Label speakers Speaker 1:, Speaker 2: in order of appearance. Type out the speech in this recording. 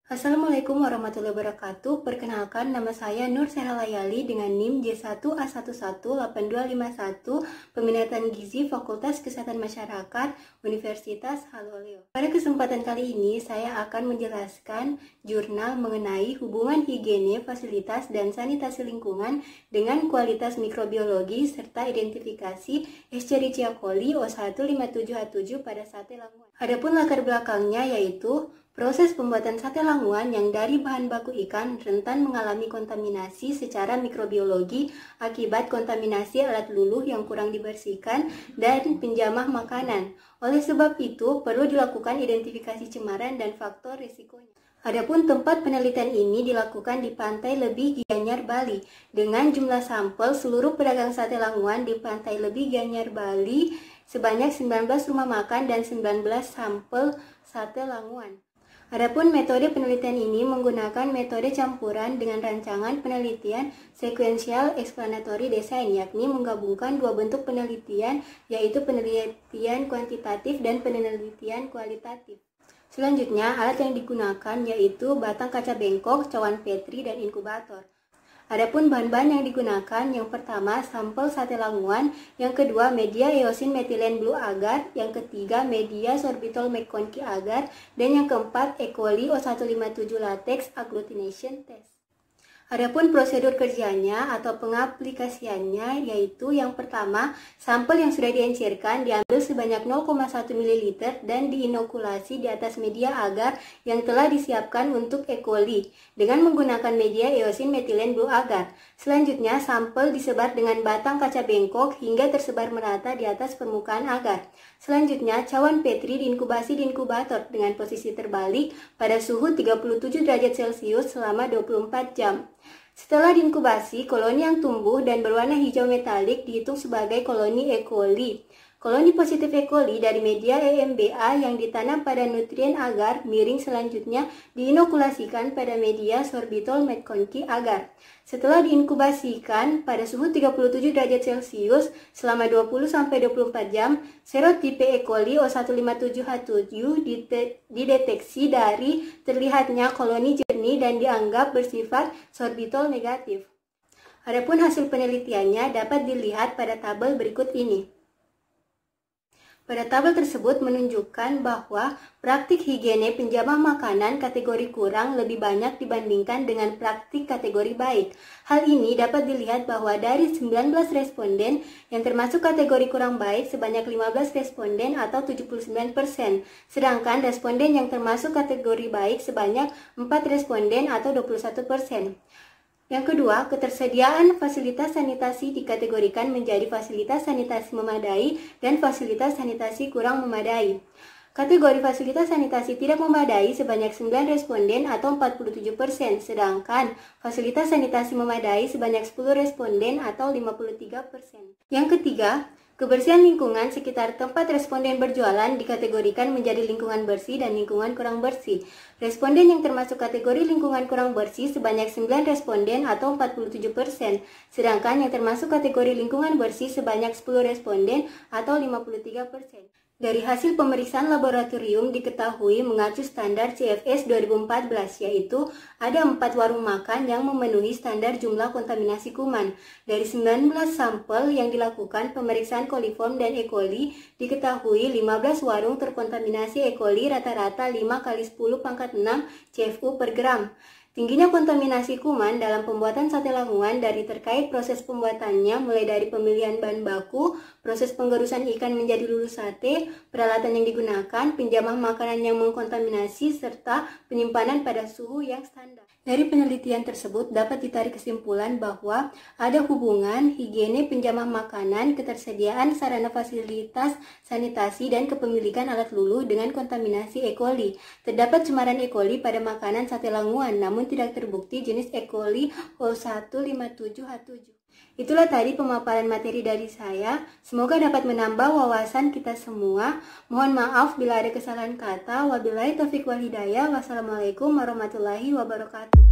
Speaker 1: Assalamualaikum warahmatullahi wabarakatuh. Perkenalkan, nama saya Nur Seralayali dengan NIM J1A118251, Peminatan Gizi Fakultas Kesehatan Masyarakat Universitas Haloleo. Pada kesempatan kali ini, saya akan menjelaskan jurnal mengenai hubungan higiene, fasilitas, dan sanitasi lingkungan dengan kualitas mikrobiologi serta identifikasi Escherichia coli O157H7 pada sate Lamongan. Adapun latar belakangnya yaitu proses pembuatan sate Lamongan yang dari bahan baku ikan rentan mengalami kontaminasi secara mikrobiologi akibat kontaminasi alat luluh yang kurang dibersihkan dan penjamah makanan. Oleh sebab itu, perlu dilakukan identifikasi cemaran dan faktor risikonya. Adapun tempat penelitian ini dilakukan di Pantai Lebih Gianyar, Bali, dengan jumlah sampel seluruh pedagang sate Lamongan di Pantai Lebih Gianyar, Bali sebanyak 19 rumah makan dan 19 sampel sate Lamongan. Adapun metode penelitian ini menggunakan metode campuran dengan rancangan penelitian sequential explanatory design, yakni menggabungkan dua bentuk penelitian, yaitu penelitian kuantitatif dan penelitian kualitatif. Selanjutnya, alat yang digunakan yaitu batang kaca bengkok, cawan Petri, dan inkubator. Adapun bahan-bahan yang digunakan, yang pertama sampel sate Lamongan, yang kedua media eosin metilen blue agar, yang ketiga media sorbitol McConkey agar, dan yang keempat E. coli O157 latex agglutination test. Adapun prosedur kerjanya atau pengaplikasiannya yaitu yang pertama, sampel yang sudah diencerkan diambil sebanyak 0,1 ml dan diinokulasi di atas media agar yang telah disiapkan untuk E. coli dengan menggunakan media eosin metilen blue agar. Selanjutnya, sampel disebar dengan batang kaca bengkok hingga tersebar merata di atas permukaan agar. Selanjutnya, cawan Petri diinkubasi di inkubator dengan posisi terbalik pada suhu 37 derajat Celcius selama 24 jam. Setelah diinkubasi, koloni yang tumbuh dan berwarna hijau metalik dihitung sebagai koloni E. coli. Koloni positif E. coli dari media EMBA yang ditanam pada nutrien agar miring selanjutnya diinokulasikan pada media sorbitol McConkey agar. Setelah diinkubasikan pada suhu 37 derajat Celcius selama 20-24 jam, serotipe E. coli O157H7 dideteksi dari terlihatnya koloni jernih dan dianggap bersifat sorbitol negatif. Adapun hasil penelitiannya dapat dilihat pada tabel berikut ini. Pada tabel tersebut menunjukkan bahwa praktik higiene penjamah makanan kategori kurang lebih banyak dibandingkan dengan praktik kategori baik. Hal ini dapat dilihat bahwa dari 19 responden yang termasuk kategori kurang baik sebanyak 15 responden atau 79%, sedangkan responden yang termasuk kategori baik sebanyak 4 responden atau 21%. Yang kedua, ketersediaan fasilitas sanitasi dikategorikan menjadi fasilitas sanitasi memadai dan fasilitas sanitasi kurang memadai. Kategori fasilitas sanitasi tidak memadai sebanyak 9 responden atau 47%, sedangkan fasilitas sanitasi memadai sebanyak 10 responden atau 53%. Yang ketiga, kebersihan lingkungan sekitar tempat responden berjualan dikategorikan menjadi lingkungan bersih dan lingkungan kurang bersih. Responden yang termasuk kategori lingkungan kurang bersih sebanyak 9 responden atau 47%, sedangkan yang termasuk kategori lingkungan bersih sebanyak 10 responden atau 53%. Dari hasil pemeriksaan laboratorium diketahui mengacu standar CFS 2014, yaitu ada 4 warung makan yang memenuhi standar jumlah kontaminasi kuman. Dari 19 sampel yang dilakukan pemeriksaan coliform dan E. coli, diketahui 15 warung terkontaminasi E. coli rata-rata 5 kali 10 pangkat 6 CFU per gram. Tingginya kontaminasi kuman dalam pembuatan sate Lamongan dari terkait proses pembuatannya mulai dari pemilihan bahan baku, proses penggerusan ikan menjadi lulu sate, peralatan yang digunakan, penjamah makanan yang mengkontaminasi, serta penyimpanan pada suhu yang standar. Dari penelitian tersebut dapat ditarik kesimpulan bahwa ada hubungan higiene penjamah makanan, ketersediaan sarana fasilitas sanitasi, dan kepemilikan alat luluh dengan kontaminasi E. coli. Terdapat cemaran E. coli pada makanan sate Lamongan, namun tidak terbukti jenis E. coli O157H7. Itulah tadi pemaparan materi dari saya. Semoga dapat menambah wawasan kita semua. Mohon maaf bila ada kesalahan kata. Wabillahi taufiq wal hidayah. Wassalamualaikum warahmatullahi wabarakatuh.